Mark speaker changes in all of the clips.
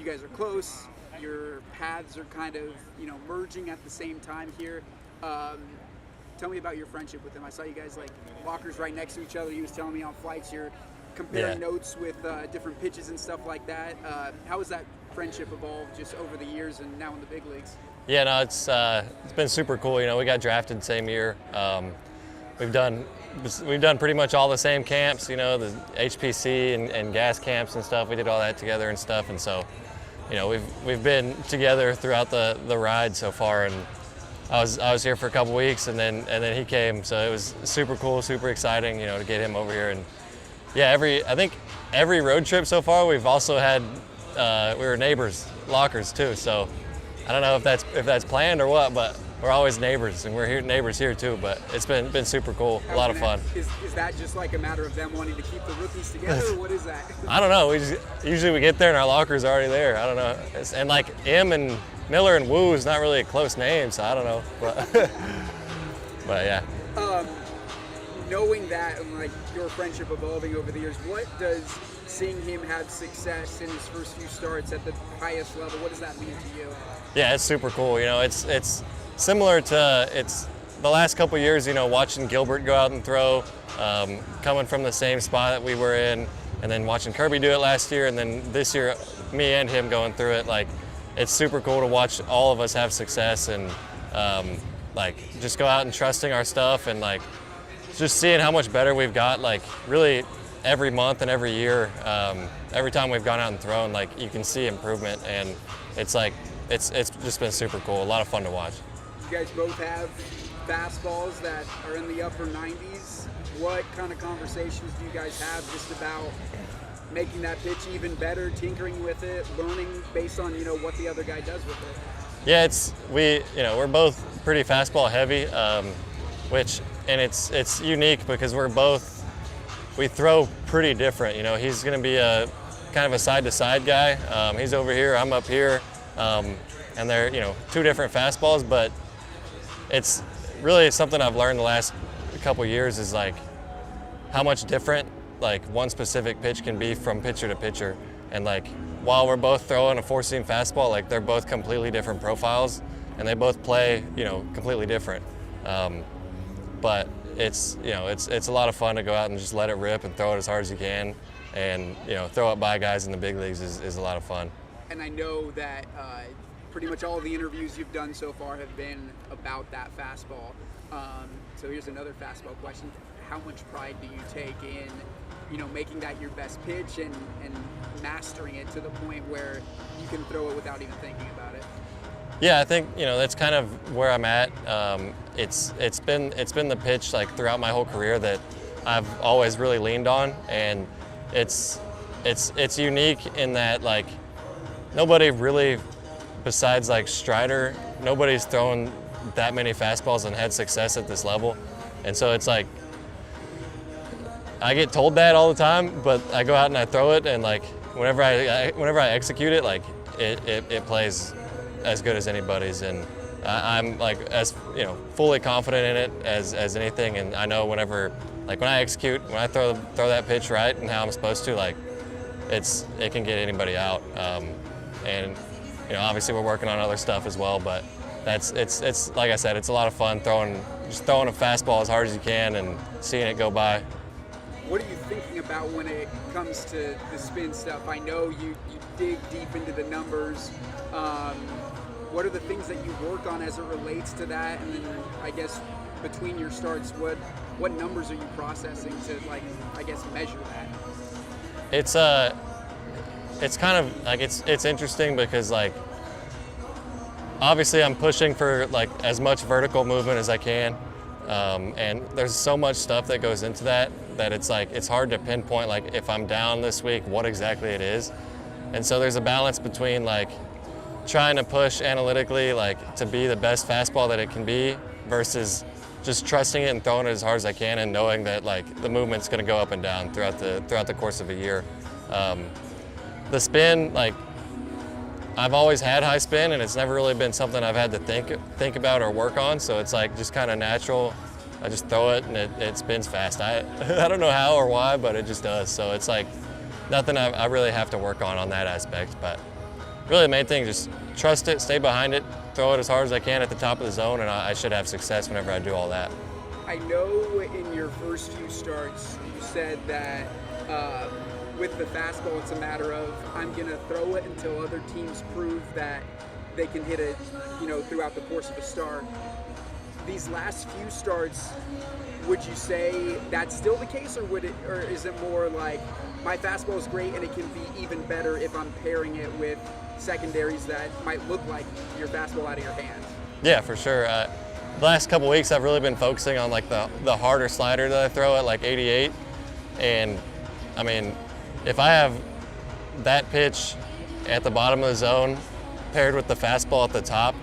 Speaker 1: you guys are close. Your paths are kind of, merging at the same time here. Tell me about your friendship with him. I saw you guys lockers right next to each other. He was telling me on flights you're comparing notes with different pitches and stuff like that. How has that friendship evolved just over the years and now in the big leagues?
Speaker 2: Yeah, no, it's been super cool. We got drafted the same year. We've done pretty much all the same camps. The HPC and gas camps and stuff. We did all that together and stuff, and so we've been together throughout the ride so far. And I was here for a couple weeks, and then he came, so it was super cool, super exciting, to get him over here. And yeah, I think every road trip so far, we've also had we were neighbors, lockers too. So I don't know if that's planned or what, but we're always neighbors, and we're neighbors here too. But it's been super cool, a lot of fun.
Speaker 1: Is that just like a matter of them wanting to keep the rookies together, or what is that?
Speaker 2: I don't know. Usually we get there and our lockers are already there. I don't know. And M and Miller and Woo is not really a close name, so I don't know. But yeah.
Speaker 1: Knowing that and your friendship evolving over the years, what does seeing him have success in his first few starts at the highest level, what does that mean to you?
Speaker 2: Yeah, it's super cool. It's similar to the last couple of years. Watching Gilbert go out and throw, coming from the same spot that we were in, and then watching Kirby do it last year, and then this year, me and him going through it. It's super cool to watch all of us have success and just go out and trusting our stuff and just seeing how much better we've got. Really every month and every year, every time we've gone out and thrown, you can see improvement, and it's just been super cool. A lot of fun to watch.
Speaker 1: You guys both have fastballs that are in the upper 90s. What kind of conversations do you guys have just about making that pitch even better, tinkering with it, learning based on what the other guy does with it?
Speaker 2: Yeah, we're both pretty fastball heavy, it's unique because we throw pretty different. He's going to be a kind of a side-to-side guy. He's over here, I'm up here, and they're two different fastballs. But it's really something I've learned the last couple years is how much different one specific pitch can be from pitcher to pitcher. And while we're both throwing a four-seam fastball, they're both completely different profiles, and they both play completely different. But it's a lot of fun to go out and just let it rip and throw it as hard as you can, and throw it by guys in the big leagues is a lot of fun.
Speaker 1: And I know that pretty much all the interviews you've done so far have been about that fastball. So here's another fastball question: how much pride do you take in making that your best pitch and mastering it to the point where you can throw it without even thinking about it?
Speaker 2: Yeah, I think that's kind of where I'm at. It's been the pitch throughout my whole career that I've always really leaned on, and it's unique in that nobody really, besides Strider, nobody's thrown that many fastballs and had success at this level, and so it's I get told that all the time, but I go out and I throw it, and whenever I execute it, it plays as good as anybody's, and I'm as fully confident in it as anything. And I know whenever when I execute, when I throw that pitch right and how I'm supposed to, it can get anybody out. And obviously we're working on other stuff as well, but it's like I said, it's a lot of fun throwing a fastball as hard as you can and seeing it go by.
Speaker 1: What are you thinking about when it comes to the spin stuff? I know you dig deep into the numbers. What are the things that you work on as it relates to that? And then I guess between your starts, what numbers are you processing to measure that?
Speaker 2: It's kind of it's interesting because obviously I'm pushing for as much vertical movement as I can. And there's so much stuff that goes into that it's hard to pinpoint if I'm down this week what exactly it is. And so there's a balance between trying to push analytically to be the best fastball that it can be versus just trusting it and throwing it as hard as I can and knowing that the movement's going to go up and down throughout the course of a year. The spin, I've always had high spin, and it's never really been something I've had to think about or work on. So it's just kind of natural. I just throw it and it spins fast. I don't know how or why, but it just does. So it's nothing I really have to work on that aspect. But really the main thing, just trust it, stay behind it, throw it as hard as I can at the top of the zone, and I should have success whenever I do all that.
Speaker 1: I know in your first few starts you said that with the fastball it's a matter of I'm going to throw it until other teams prove that they can hit it, throughout the course of a start. These last few starts, would you say that's still the case, or is it more like my fastball is great and it can be even better if I'm pairing it with secondaries that might look like your fastball out of your hands?
Speaker 2: Yeah, for sure. The last couple weeks I've really been focusing on like the harder slider that I throw at like 88, and I mean, if I have that pitch at the bottom of the zone paired with the fastball at the top,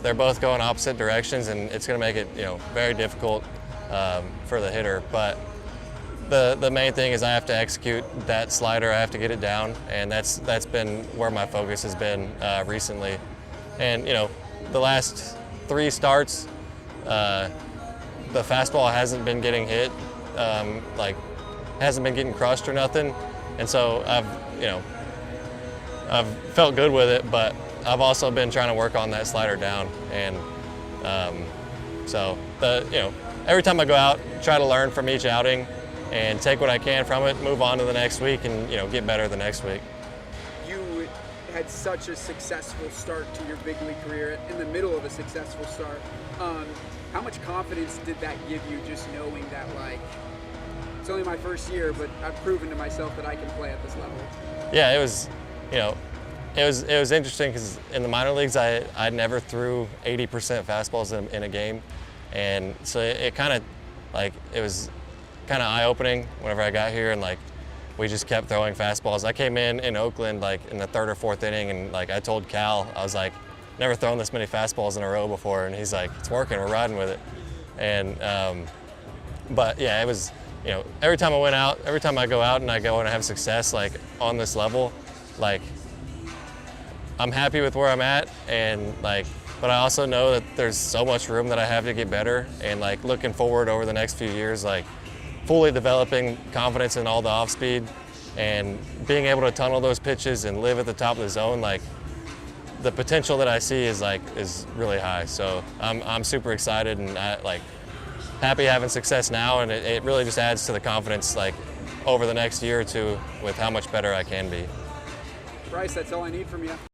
Speaker 2: they're both going opposite directions, and it's going to make it very difficult for the hitter. But the main thing is I have to execute that slider. I have to get it down, and that's been where my focus has been recently. And the last 3 starts, the fastball hasn't been getting hit, hasn't been getting crushed or nothing, and so I've felt good with it, but I've also been trying to work on that slider down, and so every time I go out, try to learn from each outing and take what I can from it, move on to the next week, and get better the next week.
Speaker 1: You had such a successful start to your big league career, in the middle of a successful start. How much confidence did that give you, just knowing that it's only my first year, but I've proven to myself that I can play at this level?
Speaker 2: Yeah, it was, it was interesting because in the minor leagues I never threw 80% fastballs in a game, and so it kind of it was kind of eye-opening whenever I got here, and we just kept throwing fastballs. I came in Oakland in the 3rd or 4th inning, and I told Cal, I was like, never thrown this many fastballs in a row before, and he's like, it's working, we're riding with it. And but yeah, it was every time I go out and I go and I have success on this level, I'm happy with where I'm at, and but I also know that there's so much room that I have to get better, and looking forward over the next few years, fully developing confidence in all the off speed and being able to tunnel those pitches and live at the top of the zone. The potential that I see is really high. So I'm super excited, and happy having success now, and it really just adds to the confidence over the next year or two with how much better I can be.
Speaker 1: Bryce, that's all I need from you.